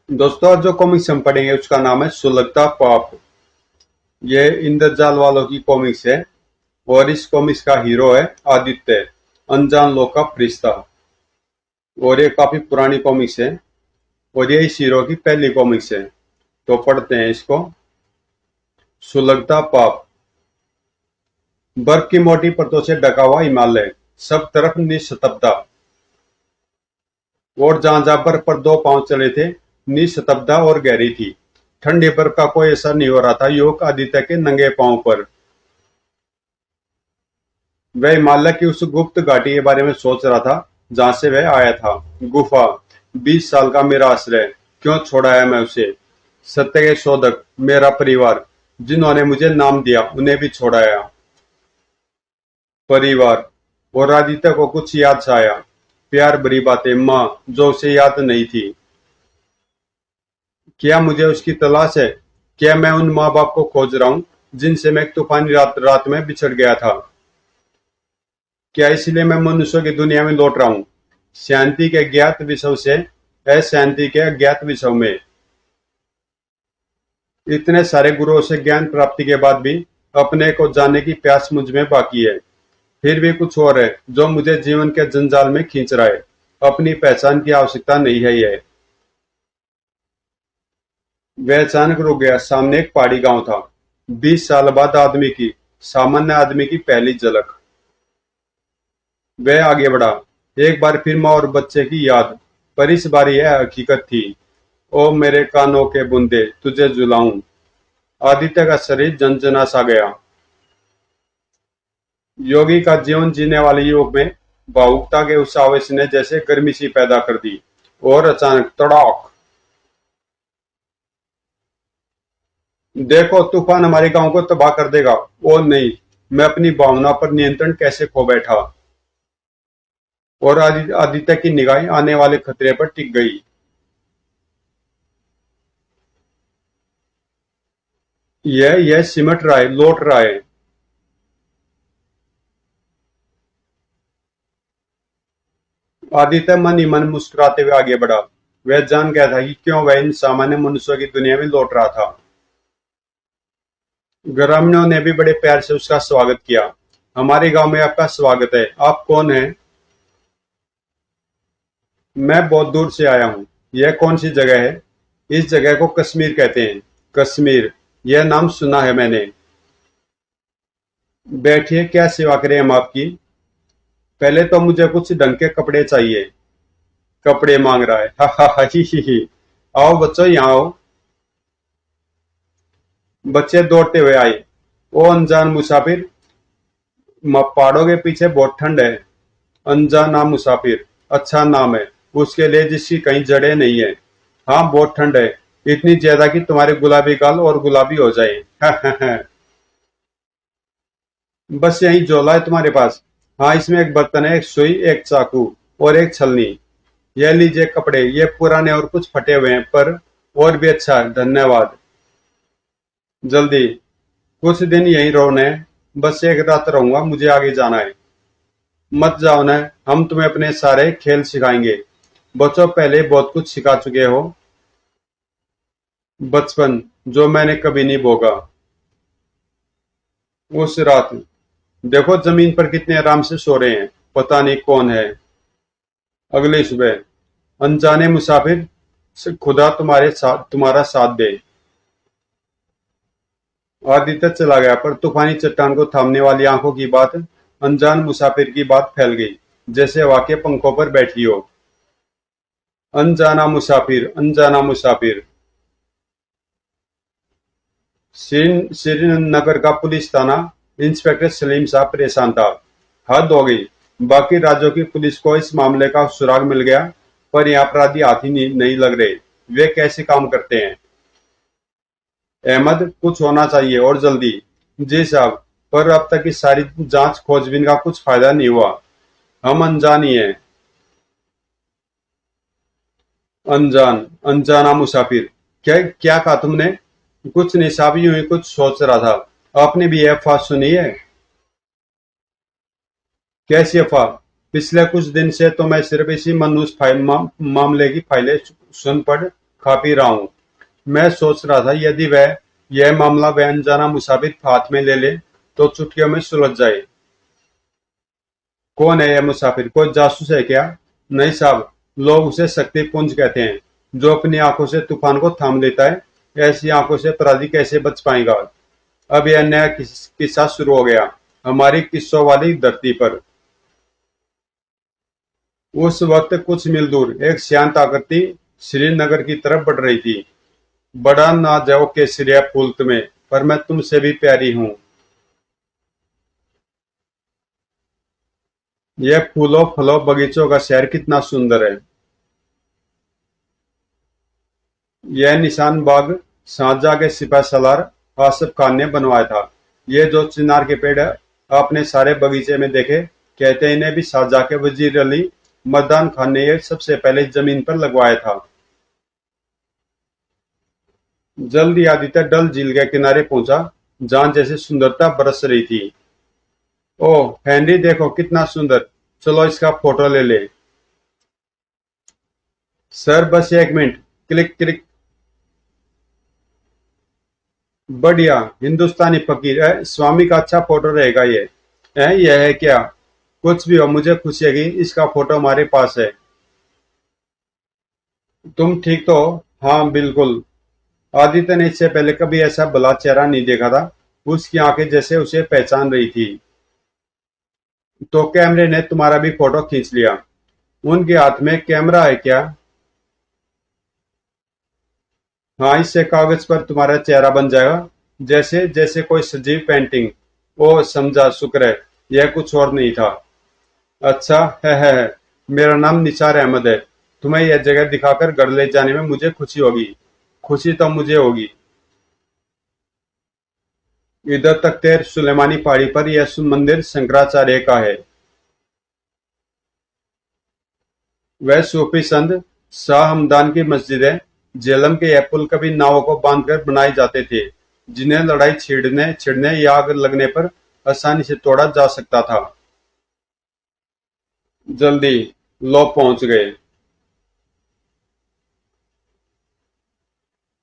दोस्तों आज जो कॉमिक्स हम पढ़ेंगे उसका नाम है सुलगता पाप। ये इंद्रजाल वालों की कॉमिक्स है और इस कॉमिक्स का हीरो है आदित्य, अनजान लोक का फरिश्ता। और ये काफी पुरानी कॉमिक्स है और ये इस हीरो की पहली कॉमिक्स है। तो पढ़ते हैं इसको। सुलगता पाप। बर्फ की मोटी परतों से ढका हुआ हिमालय, सब तरफ निस्तब्धता। और जहां जहां बर्फ पर दो पांव चले थे, निस्तब्धता और गहरी थी। ठंडी बर्फ का कोई असर नहीं हो रहा था योग आदित्य के नंगे पांव पर। वह हिमालय की उस गुप्त घाटी के बारे में सोच रहा था जहां से वह आया था। गुफा, 20 साल का मेरा आश्रय, क्यों छोड़ाया मैं उसे। सत्य के शोधक, मेरा परिवार, जिन्होंने मुझे नाम दिया उन्हें भी छोड़ाया। परिवार और आदित्य को कुछ याद सा आया। प्यार भरी बातें, माँ जो उसे याद नहीं थी। क्या मुझे उसकी तलाश है? क्या मैं उन माँ बाप को खोज रहा हूँ जिनसे मैं एक तूफानी रात रात में बिछड़ गया था? क्या इसलिए मैं मनुष्यों की दुनिया में लौट रहा हूँ, शांति के ज्ञात विषय से अशांति के अज्ञात विषय में? इतने सारे गुरुओं से ज्ञान प्राप्ति के बाद भी अपने को जानने की प्यास मुझ में बाकी है। फिर भी कुछ और है जो मुझे जीवन के जंजाल में खींच रहा है। अपनी पहचान की आवश्यकता नहीं है ये। वह अचानक रुक गया। सामने एक पहाड़ी गांव था। 20 साल बाद आदमी की, सामान्य आदमी की पहली झलक। वह आगे बढ़ा। एक बार फिर माँ और बच्चे की याद, पर इस बार यह हकीकत थी। ओ मेरे कानों के बूंदे, तुझे झुलाऊं। आदित्य का शरीर झंझना सा गया। योगी का जीवन जीने वाले युवक में भावुकता के उस आवेश ने जैसे गर्मी सी पैदा कर दी। और अचानक तड़ाक। देखो, तूफान हमारे गांव को तबाह कर देगा। ओ नहीं। मैं अपनी भावना पर नियंत्रण कैसे खो बैठा। और आदित्य की निगाहें आने वाले खतरे पर टिक गई। यह सिमट रहा है, लौट रहा है। आदित्य मन ही मन मुस्कुराते हुए आगे बढ़ा। वह जान गया था कि क्यों वह इन सामान्य मनुष्यों की दुनिया में लौट रहा था। ग्रामीणों ने भी बड़े प्यार से उसका स्वागत किया। हमारे गांव में आपका स्वागत है। आप कौन हैं? मैं बहुत दूर से आया हूँ। यह कौन सी जगह है? इस जगह को कश्मीर कहते हैं। कश्मीर, यह नाम सुना है मैंने। बैठिए, क्या सेवा करें हम आपकी? पहले तो मुझे कुछ ढंग के कपड़े चाहिए। कपड़े मांग रहा है, हा हा हा ही। आओ बच्चों, यहाँ आओ। बच्चे दौड़ते हुए आए। ओ अनजान मुसाफिर, पहाड़ों के पीछे बहुत ठंड है। अनजाना मुसाफिर, अच्छा नाम है उसके लिए जिसकी कहीं जड़ें नहीं है। हाँ, बहुत ठंड है, इतनी ज्यादा कि तुम्हारे गुलाबी गाल और गुलाबी हो जाए। बस यही झोला है तुम्हारे पास? हाँ, इसमें एक बर्तन है, एक सुई, एक चाकू और एक छलनी। यह लीजिए कपड़े, ये पुराने और कुछ फटे हुए हैं, पर और भी अच्छा है, धन्यवाद। जल्दी। कुछ दिन यहीं रहो न। बस एक रात रहूंगा, मुझे आगे जाना है। मत जाओ न, हम तुम्हें अपने सारे खेल सिखाएंगे। बच्चों, पहले बहुत कुछ सिखा चुके हो। बचपन जो मैंने कभी नहीं भोगा। उस रात। देखो जमीन पर कितने आराम से सो रहे हैं, पता नहीं कौन है। अगली सुबह। अनजाने मुसाफिर, खुदा तुम्हारा साथ दे। आदित्य चला गया, पर तूफानी चट्टान को थामने वाली आंखों की बात, अनजान मुसाफिर की बात फैल गई, जैसे हवा के पंखों पर बैठी हो। अनजाना मुसाफिर, अनजाना मुसाफिर। श्रीनगर का पुलिस थाना इंस्पेक्टर सलीम साहब परेशान था। हद हो गई। बाकी राज्यों की पुलिस को इस मामले का सुराग मिल गया, पर यहाँ अपराधी हाथ ही नहीं लग रहे। वे कैसे काम करते हैं? अहमद, कुछ होना चाहिए और जल्दी। जी साहब, पर अब तक की सारी जांच खोजबीन का कुछ फायदा नहीं हुआ। हम अनजान ही हैं। अनजान, अनजाना मुसाफिर। क्या क्या कहा तुमने? कुछ नहीं साहब, यूं ही कुछ सोच रहा था। आपने भी यह अफवाह सुनी है? कैसी अफवाह? पिछले कुछ दिन से तो मैं सिर्फ इसी मनहूस मामले की फाइलें सुन पढ़ खा पी रहा हूँ। मैं सोच रहा था यदि वह यह मामला वह अनजाना मुसाफिर हाथ में ले ले तो चुटकियों में सुलझ जाए। कौन है यह मुसाफिर? कोई जासूस है क्या? नहीं साहब, लोग उसे शक्तिपुंज कहते हैं, जो अपनी आंखों से तूफान को थाम लेता है। ऐसी आंखों से अपराधी कैसे बच पाएगा? अब यह नया किस्सा शुरू हो गया हमारी किस्सों वाली धरती पर। उस वक्त कुछ मील दूर एक शांत आकृति श्रीनगर की तरफ बढ़ रही थी। बड़ा ना जाओ केसरिया फूल तुम्हें, पर मैं तुमसे भी प्यारी हूँ। यह फूलों फलों बगीचों का शहर कितना सुंदर है। यह निशान बाग शाहजहां के सिपह सलार आसफ खान ने बनवाया था। ये जो चिनार के पेड़ आपने सारे बगीचे में देखे, कहते हैं इन्हें भी शाहजहां के वजीर अली मर्दान खान ने ये सबसे पहले जमीन पर लगवाया था। जल्दी आदित्य डल झील के किनारे पहुंचा, जहां जैसे सुंदरता बरस रही थी। ओह हेनरी, देखो कितना सुंदर, चलो इसका फोटो ले ले। सर बस एक मिनट, क्लिक क्लिक। बढ़िया, हिंदुस्तानी फकीर है, स्वामी का अच्छा फोटो रहेगा ये। है यह है क्या? कुछ भी हो, मुझे खुशी है कि इसका फोटो हमारे पास है। तुम ठीक तो हो? हाँ बिल्कुल। आदित्य ने इससे पहले कभी ऐसा भला चेहरा नहीं देखा था। उसकी आंखें जैसे उसे पहचान रही थी। तो कैमरे ने तुम्हारा भी फोटो खींच लिया? उनके हाथ में कैमरा है क्या? हाँ, इससे कागज पर तुम्हारा चेहरा बन जाएगा, जैसे जैसे कोई सजीव पेंटिंग। ओ समझा, शुक्र है, यह कुछ और नहीं था। अच्छा है। मेरा नाम निसार अहमद है। तुम्हें यह जगह दिखाकर घर ले जाने में मुझे खुशी होगी। खुशी तो मुझे होगी। इधर तख्ते सुलेमानी पहाड़ी पर यह मंदिर शंकराचार्य का है। वह सूफी संत शाह हमदान की मस्जिद है। झेलम के यह पुल कभी नावों को बांधकर बनाए जाते थे, जिन्हें लड़ाई छिड़ने छिड़ने या आग लगने पर आसानी से तोड़ा जा सकता था। जल्दी, लो पहुंच गए।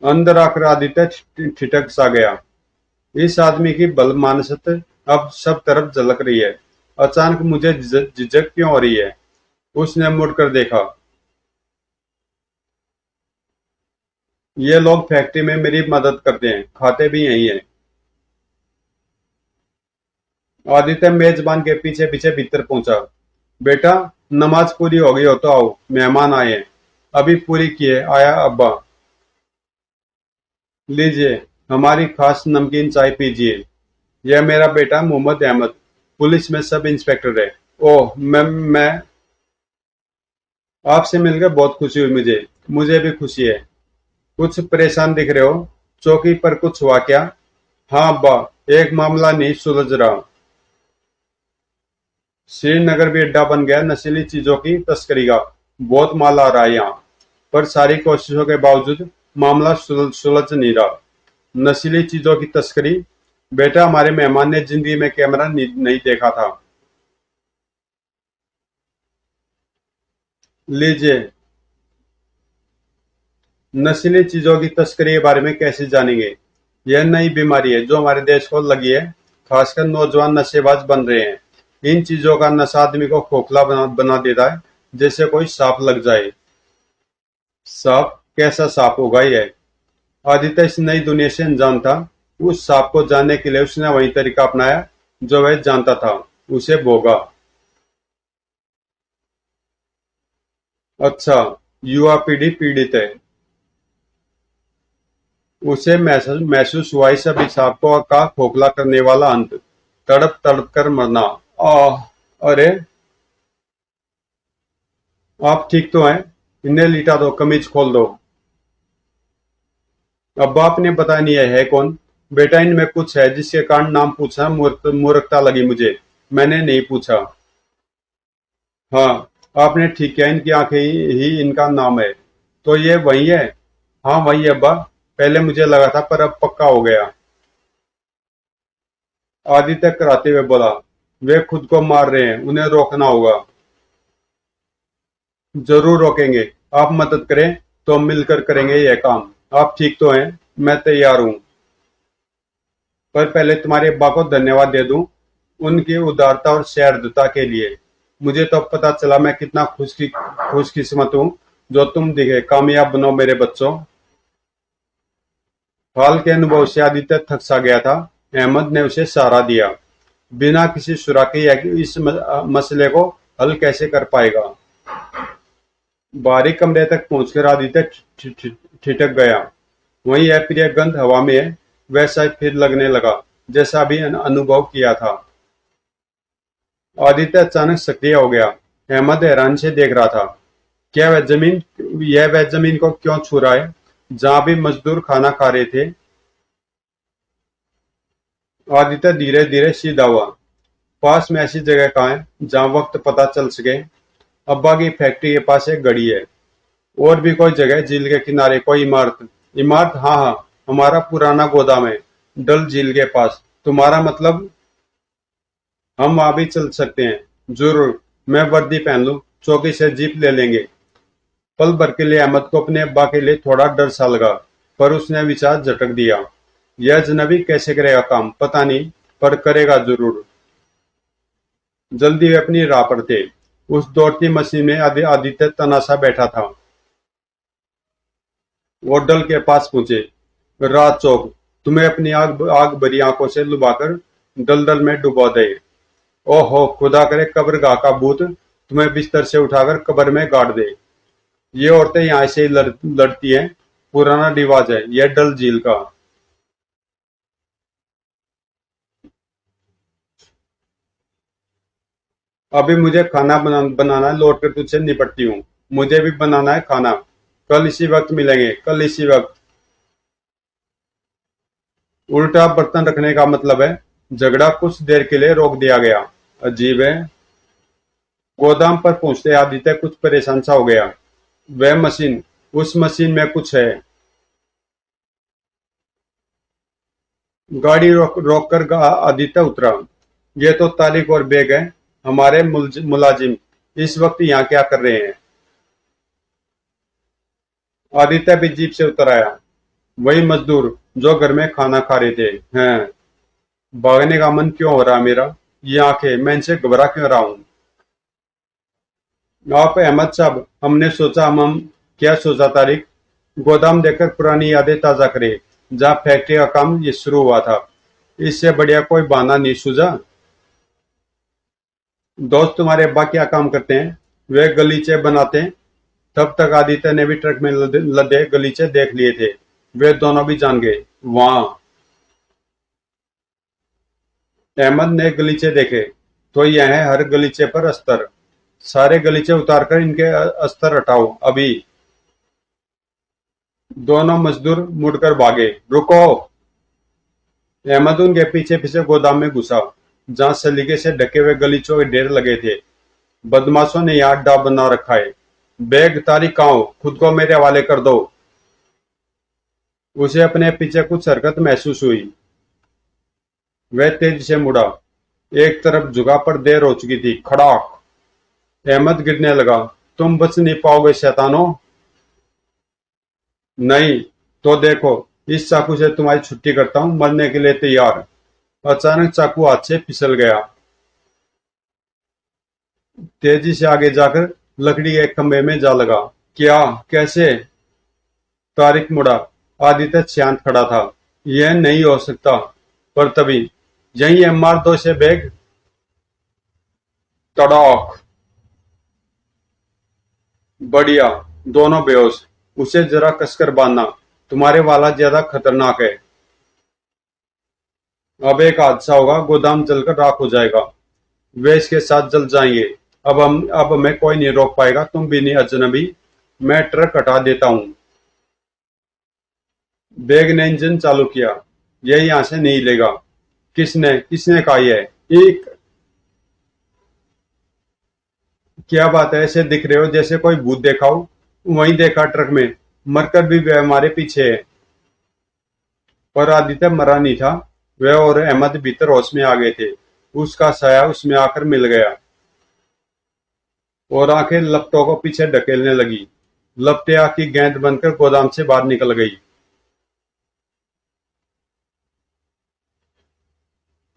अंदर आकर आदित्य ठिठक सा गया। इस आदमी की बलमानसत अब सब तरफ झलक रही है। अचानक मुझे झिझक क्यों हो रही है? उसने मुड़कर देखा। ये लोग फैक्ट्री में मेरी मदद करते हैं, खाते भी यही हैं। आदित्य मेजबान के पीछे पीछे भीतर पहुंचा। बेटा, नमाज पूरी हो गई हो तो आओ, मेहमान आए हैं। अभी पूरी किए, आया अब्बा। लीजिए, हमारी खास नमकीन चाय पीजिए। यह मेरा बेटा मोहम्मद अहमद, पुलिस में सब इंस्पेक्टर है। ओह, मैं आपसे मिलकर बहुत खुशी हुई मुझे। मुझे भी खुशी है। कुछ परेशान दिख रहे हो। चौकी पर कुछ हुआ क्या? हाँ अब्बा, एक मामला नहीं सुलझ रहा। श्रीनगर भी अड्डा बन गया नशीली चीजों की तस्करी का। बहुत माल आ रहा है यहाँ, पर सारी कोशिशों के बावजूद मामला सुलझ नहीं रहा। नशीली चीजों की तस्करी? बेटा, हमारे मेहमान ने जिंदगी में कैमरा नहीं देखा था। लीजिए। नशीली चीजों की तस्करी के बारे में कैसे जानेंगे? यह नई बीमारी है जो हमारे देश को लगी है। खासकर नौजवान नशेबाज बन रहे हैं। इन चीजों का नशा आदमी को खोखला बना देता है, जैसे कोई सांप लग जाए। सांप? कैसा सांप होगा यह? आदित्य इस नई दुनिया से अनजान था। उस सांप को जानने के लिए उसने वही तरीका अपनाया जो वह जानता था, उसे भोगा। अच्छा, युवा पीढ़ी पीड़ित है। उसे महसूस हुआ इस अभिशाप का खोखला करने वाला अंत। तड़प तड़प कर मरना। आह! अरे, आप ठीक तो हैं? इन्हें लिटा दो, कमीज खोल दो। अब आपने बताया नहीं है कौन? बेटा, इनमें कुछ है जिसके कारण नाम पूछना मूर्खता लगी मुझे। मैंने नहीं पूछा। हाँ, आपने ठीक किया, इनकी आंखें ही इनका नाम है। तो ये वही है? हाँ वही अब्बा। पहले मुझे लगा था, पर अब पक्का हो गया। आदित्य कराते हुए बोला। वे खुद को मार रहे हैं, उन्हें रोकना होगा। जरूर रोकेंगे। आप मदद करें। तो मिलकर करेंगे यह काम। आप ठीक तो हैं? मैं तैयार हूँ। पर पहले तुम्हारे अब्बा को धन्यवाद दे दूं उनकी उदारता और सह्रदता के लिए। मुझे तो अब पता चला मैं कितना खुशकिस्मत हूँ जो तुम दिखे। कामयाब बनो मेरे बच्चों। हाल के अनुभव से आदित्य थक सा गया था। अहमद ने उसे सहारा दिया। बिना किसी सुराखी या कि इस मसले को हल कैसे कर पाएगा। बाहरी कमरे तक पहुंचकर आदित्य ठिठक गया। वही अप्रिय गंध हवा में है, वैसा ही फिर लगने लगा जैसा अभी अनुभव किया था। आदित्य अचानक सक्रिय हो गया। अहमद हैरान से देख रहा था। क्या वह जमीन को क्यों छू रहा है जहां भी मजदूर खाना खा रहे थे। आदित्य धीरे धीरे सीधा हुआ। पास में ऐसी जगह कहाँ है जहां वक्त पता चल सके। अब्बा की फैक्ट्री के पास एक घड़ी है। और भी कोई जगह झील के किनारे कोई इमारत। इमारत, हाँ हाँ, हमारा पुराना गोदाम है डल झील के पास। तुम्हारा मतलब हम वहां भी चल सकते हैं। जरूर, मैं वर्दी पहन लूं, चौकी से जीप ले लेंगे। पल भर के लिए अहमद को अपने अब्बा के लिए थोड़ा डर सा लगा, पर उसने विचार झटक दिया। यह अजनबी कैसे करेगा काम पता नहीं, पर करेगा जरूर। जल्दी वे अपनी राह पर थे। उस दौड़ती मशीन में आदित्य तनासा बैठा था। वो डल के पास पहुंचे। रात चौक तुम्हें अपनी आग आग भरी आंखों से लुभाकर दलदल में डुबा दे। ओहो, खुदा करे कब्रगाह का भूत तुम्हें बिस्तर से उठाकर कब्र में गाड़ दे। ये औरतें यहाँ से ही लड़ती हैं। पुराना रिवाज है यह डल झील का। अभी मुझे खाना बनाना है, लौट कर तुझसे निपटती हूँ। मुझे भी बनाना है खाना। कल इसी वक्त मिलेंगे, कल इसी वक्त। उल्टा बर्तन रखने का मतलब है। झगड़ा कुछ देर के लिए रोक दिया गया। अजीब है। गोदाम पर पहुंचते आदित्य कुछ परेशान सा हो गया। वह मशीन, उस मशीन में कुछ है। गाड़ी रोक कर आदित्य उतरा। ये तो तारिक और बेग है, हमारे मुलाजिम। इस वक्त यहाँ क्या कर रहे हैं। आदित्य भी जीप से उतर आया। वही मजदूर जो घर में खाना खा रहे थे हैं। भागने का मन क्यों हो रहा मेरा। ये आंखें, मैं इनसे घबरा क्यों रहा हूँ। आप अहमद साहब, हमने सोचा हम क्या सोचा तारिक। गोदाम देखकर पुरानी यादें ताजा करे जहाँ फैक्ट्री का काम ये शुरू हुआ था। इससे बढ़िया कोई बहाना नहीं सूझा। दोस्त तुम्हारे अब्बा क्या काम करते हैं। वे गलीचे बनाते हैं। तब तक आदित्य ने भी ट्रक में लदे गलीचे देख लिए थे। वे दोनों भी जान गए। वहां अहमद ने गलीचे देखे तो यह है हर गलीचे पर अस्तर। सारे गलीचे उतारकर इनके अस्तर हटाओ अभी। दोनों मजदूर मुड़कर भागे। रुको। अहमद उनके पीछे पीछे गोदाम में घुसा जहां सलीके से ढके हुए गलीचों के ढेर लगे थे। बदमाशों ने यहाँ अड्डा बना रखा है। बेग तारिक कहाँ हो, खुद को मेरे हवाले कर दो। उसे अपने पीछे कुछ हरकत महसूस हुई। वह तेजी से मुड़ा। एक तरफ झुका पर देर हो चुकी थी। खड़ाक। अहमद गिरने लगा। तुम बच नहीं पाओगे शैतानों। नहीं तो देखो, इस चाकू से तुम्हारी छुट्टी करता हूं, मरने के लिए तैयार। अचानक चाकू हाथ से फिसल गया। तेजी से आगे जाकर लकड़ी के एक खंभे में जा लगा। क्या, कैसे। तारिक मुड़ा। आदित्य शांत खड़ा था। यह नहीं हो सकता। पर तभी, यही है, मार दो से बेग। तड़ाक। बढ़िया। दोनों बेहोश। उसे जरा कसकर बांधना। तुम्हारे वाला ज्यादा खतरनाक है। अब एक हादसा होगा, गोदाम जलकर राख हो जाएगा। वे इसके साथ जल जाएंगे। अब हमें कोई नहीं रोक पाएगा, तुम भी नहीं अजनबी। मैं ट्रक हटा देता हूँ। बेग ने इंजन चालू किया। यह यहां से नहीं हिलेगा। किसने किसने कहा यह। एक, क्या बात है, ऐसे दिख रहे हो जैसे कोई भूत देखा हो। वहीं देखा ट्रक में। मरकर भी वे हमारे पीछे है। पर आदित्य मरा नहीं था। वह और अहमद भीतर होश में आ गए थे। उसका साया उसमें आकर मिल गया और आंखें लपटों को पीछे ढकेलने लगी। लपटे आग की गेंद बनकर गोदाम से बाहर निकल गई।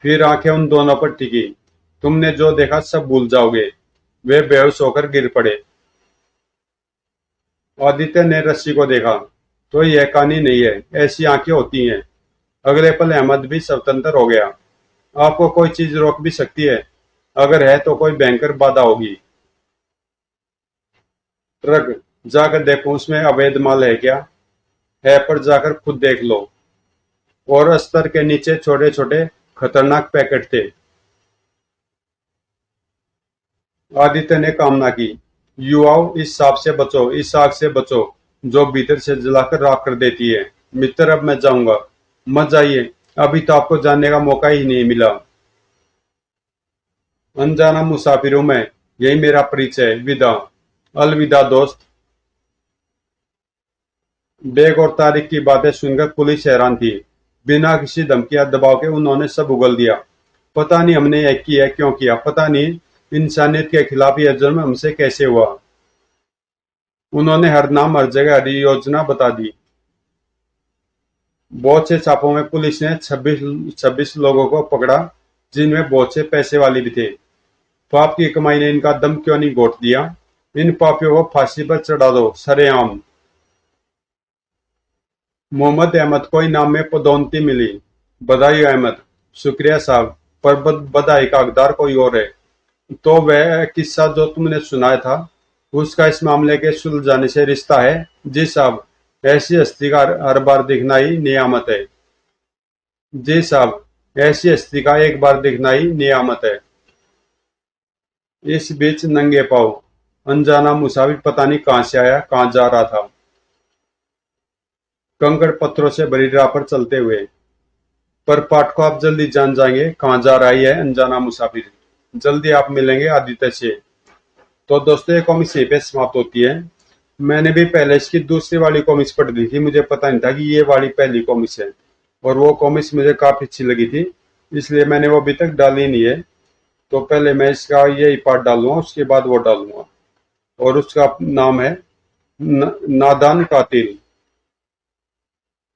फिर आंखें उन दोनों पर टिकी। तुमने जो देखा सब भूल जाओगे। वे बेहोश होकर गिर पड़े। आदित्य ने रस्सी को देखा। तो यह कहानी नहीं है, ऐसी आंखें होती हैं। अगले पल अहमद भी स्वतंत्र हो गया। आपको कोई चीज रोक भी सकती है, अगर है तो कोई भयंकर बाधा होगी। ट्रक, जाकर देखो उसमें अवैध माल है क्या। है, पर जाकर खुद देख लो। और अस्तर के नीचे छोटे छोटे खतरनाक पैकेट थे। आदित्य ने कामना की, युवाओं, इस सांप से बचो, इस आग से बचो, जो भीतर से जलाकर राख कर देती है। मित्र, अब मैं जाऊंगा। मत जाइए, अभी तो आपको जानने का मौका ही नहीं मिला। अनजाना मुसाफिर हूं मैं, यही मेरा परिचय। विदा। अलविदा दोस्त। बेग और तारीख की बातें सुनकर पुलिस हैरान थी। बिना किसी धमकी या दबाव के उन्होंने सब उगल दिया। पता नहीं हमने यह किया क्यों किया, पता नहीं इंसानियत के खिलाफ यह जुर्म हमसे कैसे हुआ। उन्होंने हर नाम, हर जगह, हर योजना बता दी। बहुत से छापों में पुलिस ने 26 लोगों को पकड़ा, जिनमें बहुत से पैसे वाले भी थे। पाप की कमाई ने इनका दम क्यों नहीं घोट दिया। इन पापियों को फांसी पर चढ़ा दो, सरेआम। मोहम्मद अहमद को इनाम में पदोन्नति मिली। बधाई अहमद। शुक्रिया साहब, पर बधाई का हकदार कोई और है। तो वह किस्सा जो तुमने सुनाया था, उसका इस मामले के सुलझाने से रिश्ता है। जी साहब, ऐसी हस्ती का हर बार दिखना ही नियामत है। जी साहब, ऐसी हस्ती का एक बार दिखना ही नियामत है। इस बीच नंगे पांव अनजाना मुसाफिर पता नहीं कहां से आया, कहां जा रहा था। कंकड़ पत्थरों से भरी राह पर चलते हुए। पर पाठ को आप जल्दी जान जाएंगे कहां जा रहा है अनजाना मुसाफिर। जल्दी आप मिलेंगे आदित्य से। तो दोस्तों, ये कॉमिक्स यहीं पे समाप्त होती है। मैंने भी पहले इसकी दूसरी वाली कॉमिक्स पढ़ ली थी, मुझे पता नहीं था कि ये वाली पहली कॉमिक्स है। और वो कॉमिक्स मुझे काफी अच्छी लगी थी, इसलिए मैंने वो अभी तक डाली नहीं है। तो पहले मैं इसका यही पार्ट डालूंगा, उसके बाद वो डालूंगा। और उसका नाम है नादान कातिल।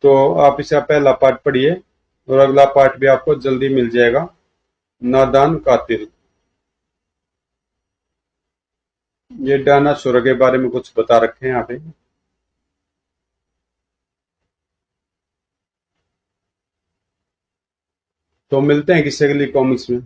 तो आप इसका पहला पार्ट पढ़िए, और अगला पार्ट भी आपको जल्दी मिल जाएगा। नादान कातिल। ये डायनासोर के बारे में कुछ बता रखे हैं यहाँ पे। तो मिलते हैं किसी अगली कॉमिक्स में।